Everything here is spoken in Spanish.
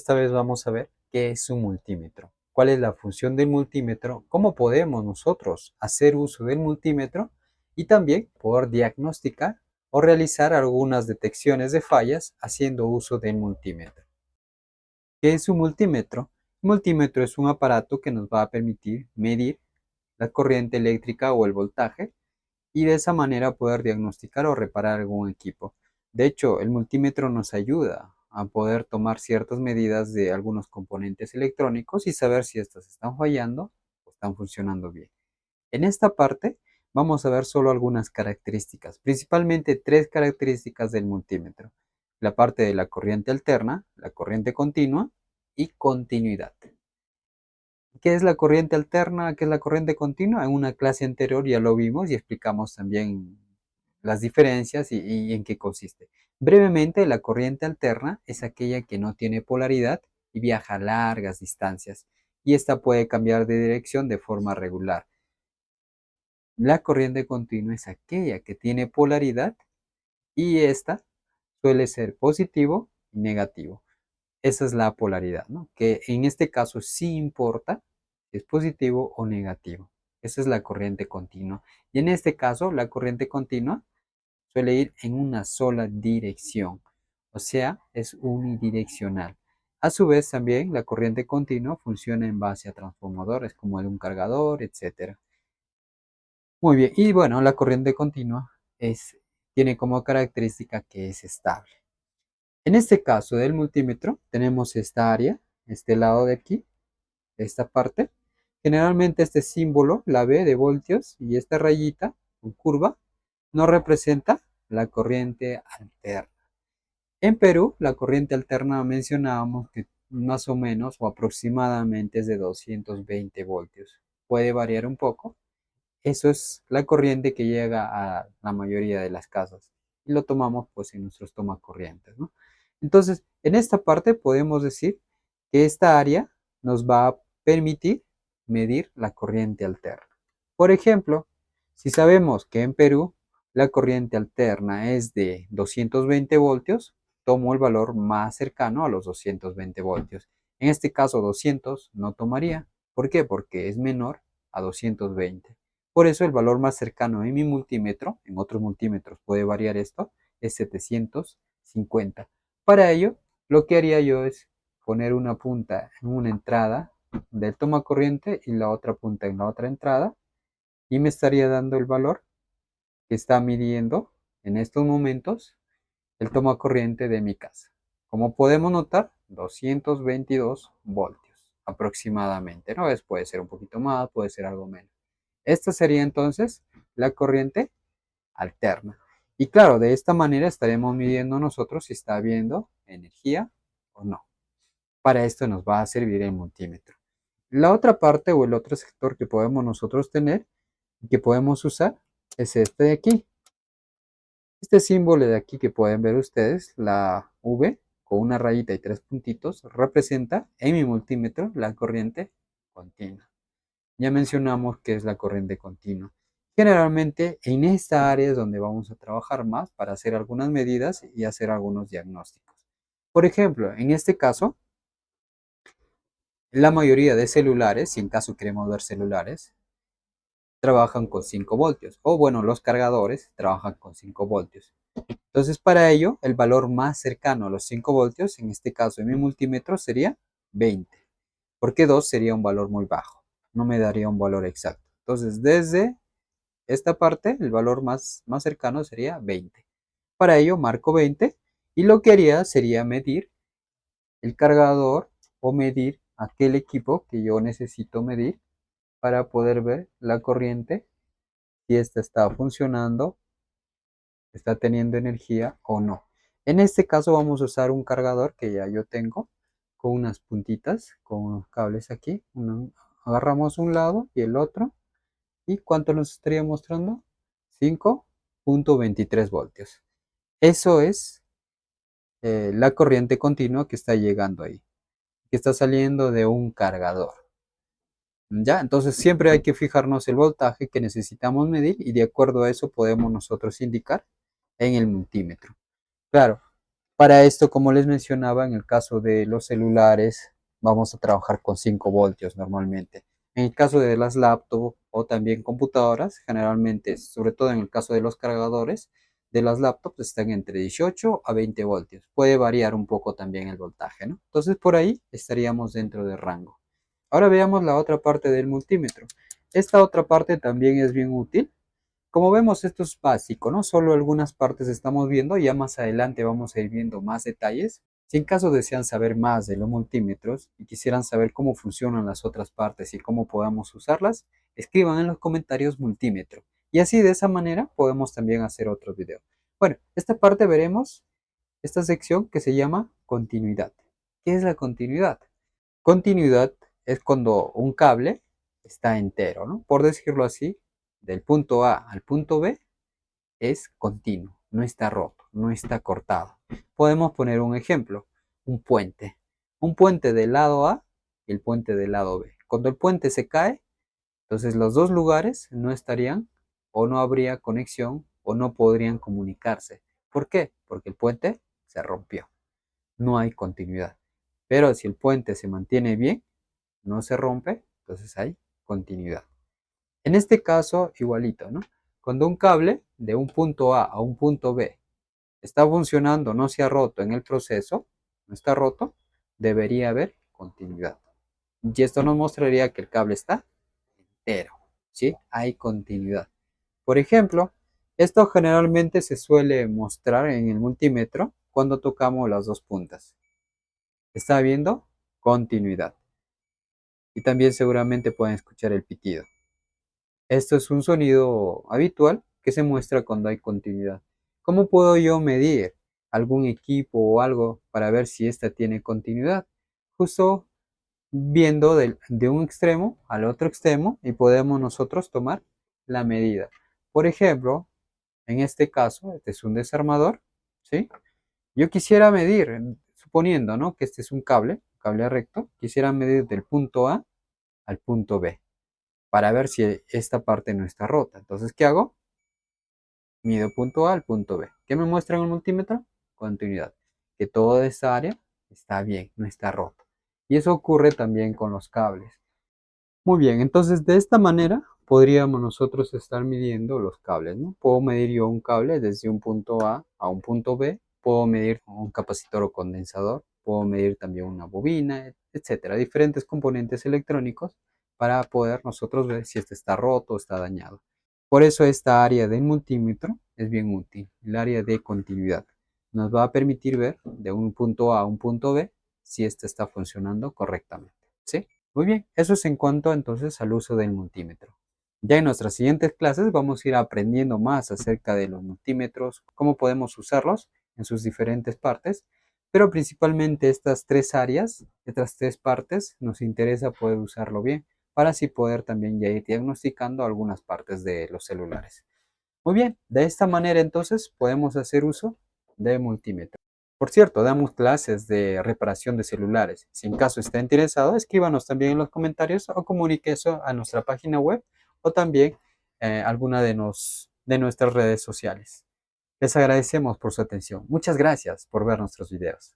Esta vez vamos a ver qué es un multímetro, cuál es la función del multímetro, cómo podemos nosotros hacer uso del multímetro y también poder diagnosticar o realizar algunas detecciones de fallas haciendo uso del multímetro. ¿Qué es un multímetro? Un multímetro es un aparato que nos va a permitir medir la corriente eléctrica o el voltaje y de esa manera poder diagnosticar o reparar algún equipo. De hecho, el multímetro nos ayuda a poder tomar ciertas medidas de algunos componentes electrónicos y saber si estos están fallando o están funcionando bien. En esta parte vamos a ver solo algunas características, principalmente tres características del multímetro. La parte de la corriente alterna, la corriente continua y continuidad. ¿Qué es la corriente alterna? ¿Qué es la corriente continua? En una clase anterior ya lo vimos y explicamos también las diferencias y en qué consiste. Brevemente, la corriente alterna es aquella que no tiene polaridad y viaja a largas distancias, y esta puede cambiar de dirección de forma regular. La corriente continua es aquella que tiene polaridad y esta suele ser positivo y negativo. Esa es la polaridad, ¿no? Que en este caso sí importa si es positivo o negativo. Esa es la corriente continua. Y en este caso, la corriente continua suele ir en una sola dirección, o sea, es unidireccional. A su vez, también la corriente continua funciona en base a transformadores como el de un cargador, etc. Muy bien, y bueno, la corriente continua tiene como característica que es estable. En este caso del multímetro tenemos esta área, este lado de aquí, esta parte. Generalmente este símbolo, la B de voltios y esta rayita con curva, nos representa la corriente alterna. En Perú, la corriente alterna mencionábamos que más o menos o aproximadamente es de 220 voltios. Puede variar un poco. Eso es la corriente que llega a la mayoría de las casas y lo tomamos pues en nuestros tomacorrientes, ¿no? Entonces, en esta parte podemos decir que esta área nos va a permitir medir la corriente alterna. Por ejemplo, si sabemos que en Perú la corriente alterna es de 220 voltios, tomo el valor más cercano a los 220 voltios. En este caso 200 no tomaría. ¿Por qué? Porque es menor a 220. Por eso el valor más cercano en mi multímetro, en otros multímetros puede variar esto, es 750. Para ello, lo que haría yo es poner una punta en una entrada del toma corriente y la otra punta en la otra entrada y me estaría dando el valor que está midiendo en estos momentos el toma corriente de mi casa. Como podemos notar, 222 voltios aproximadamente, ¿no? Puede ser un poquito más, puede ser algo menos. Esta sería entonces la corriente alterna. Y claro, de esta manera estaremos midiendo nosotros si está habiendo energía o no. Para esto nos va a servir el multímetro. La otra parte o el otro sector que podemos nosotros tener y que podemos usar es este de aquí. Este símbolo de aquí que pueden ver ustedes, la V con una rayita y tres puntitos, representa en mi multímetro la corriente continua. Ya mencionamos que es la corriente continua. Generalmente en esta área es donde vamos a trabajar más para hacer algunas medidas y hacer algunos diagnósticos. Por ejemplo, en este caso, la mayoría de celulares, si en caso queremos ver celulares, trabajan con 5 voltios. O bueno, los cargadores trabajan con 5 voltios. Entonces, para ello, el valor más cercano a los 5 voltios, en este caso en mi multímetro, sería 20. Porque 2 sería un valor muy bajo. No me daría un valor exacto. Entonces, desde esta parte, el valor más cercano sería 20. Para ello, marco 20 y lo que haría sería medir el cargador o medir aquel equipo que yo necesito medir para poder ver la corriente, si esta está funcionando, está teniendo energía o no. En este caso vamos a usar un cargador que ya yo tengo con unas puntitas, con unos cables aquí. Agarramos un lado y el otro. ¿Y cuánto nos estaría mostrando? 5.23 voltios. Eso es la corriente continua que está llegando ahí, que está saliendo de un cargador. ¿Ya? Entonces siempre hay que fijarnos el voltaje que necesitamos medir y de acuerdo a eso podemos nosotros indicar en el multímetro. Claro, Para esto, como les mencionaba, en el caso de los celulares, vamos a trabajar con 5 voltios normalmente. En el caso de las laptops o también computadoras, generalmente, sobre todo en el caso de los cargadores de las laptops, están entre 18 a 20 voltios. Puede variar un poco también el voltaje, ¿no? Entonces, por ahí estaríamos dentro del rango. Ahora veamos la otra parte del multímetro. Esta otra parte también es bien útil. Como vemos, esto es básico, ¿no? Solo algunas partes estamos viendo, ya más adelante vamos a ir viendo más detalles. Si en caso desean saber más de los multímetros y quisieran saber cómo funcionan las otras partes y cómo podamos usarlas, escriban en los comentarios multímetro. Y así de esa manera podemos también hacer otros videos. Bueno, esta parte veremos esta sección que se llama continuidad. ¿Qué es la continuidad? Continuidad es cuando un cable está entero, ¿no? Por decirlo así, del punto A al punto B es continuo, no está roto, no está cortado. Podemos poner un ejemplo, un puente. Un puente del lado A y el puente del lado B. Cuando el puente se cae, entonces los dos lugares no estarían o no habría conexión o no podrían comunicarse. ¿Por qué? Porque el puente se rompió. No hay continuidad. Pero si el puente se mantiene bien, no se rompe, entonces hay continuidad. En este caso, igualito, ¿no? Cuando un cable de un punto A un punto B está funcionando, no se ha roto en el proceso, no está roto, debería haber continuidad. Y esto nos mostraría que el cable está entero, ¿sí? Hay continuidad. Por ejemplo, esto generalmente se suele mostrar en el multímetro cuando tocamos las dos puntas. ¿Está viendo? Continuidad. Y también seguramente pueden escuchar el pitido. Esto es un sonido habitual que se muestra cuando hay continuidad. ¿Cómo puedo yo medir algún equipo o algo para ver si ésta tiene continuidad? Justo viendo de un extremo al otro extremo y podemos nosotros tomar la medida. Por ejemplo, en este caso, este es un desarmador, ¿sí? Yo quisiera medir, suponiendo, ¿no? Que este es un cable recto, quisiera medir del punto A al punto B para ver si esta parte no está rota. Entonces, ¿qué hago? Mido punto A al punto B. ¿Qué me muestra en el multímetro? Continuidad. Que toda esta área está bien, no está rota. Y eso ocurre también con los cables. Muy bien, entonces de esta manera podríamos nosotros estar midiendo los cables, ¿no? Puedo medir yo un cable desde un punto A un punto B, puedo medir un capacitor o condensador, puedo medir también una bobina, etcétera, diferentes componentes electrónicos para poder nosotros ver si este está roto o está dañado. Por eso esta área del multímetro es bien útil, el área de continuidad. Nos va a permitir ver de un punto A un punto B si este está funcionando correctamente, ¿sí? Muy bien, eso es en cuanto entonces al uso del multímetro. Ya en nuestras siguientes clases vamos a ir aprendiendo más acerca de los multímetros, cómo podemos usarlos en sus diferentes partes, pero principalmente estas tres áreas, estas tres partes, nos interesa poder usarlo bien para así poder también ya ir diagnosticando algunas partes de los celulares. Muy bien, de esta manera entonces podemos hacer uso de multímetro. Por cierto, damos clases de reparación de celulares. Si en caso está interesado, escríbanos también en los comentarios o comunique eso a nuestra página web o también alguna de nuestras redes sociales. Les agradecemos por su atención. Muchas gracias por ver nuestros videos.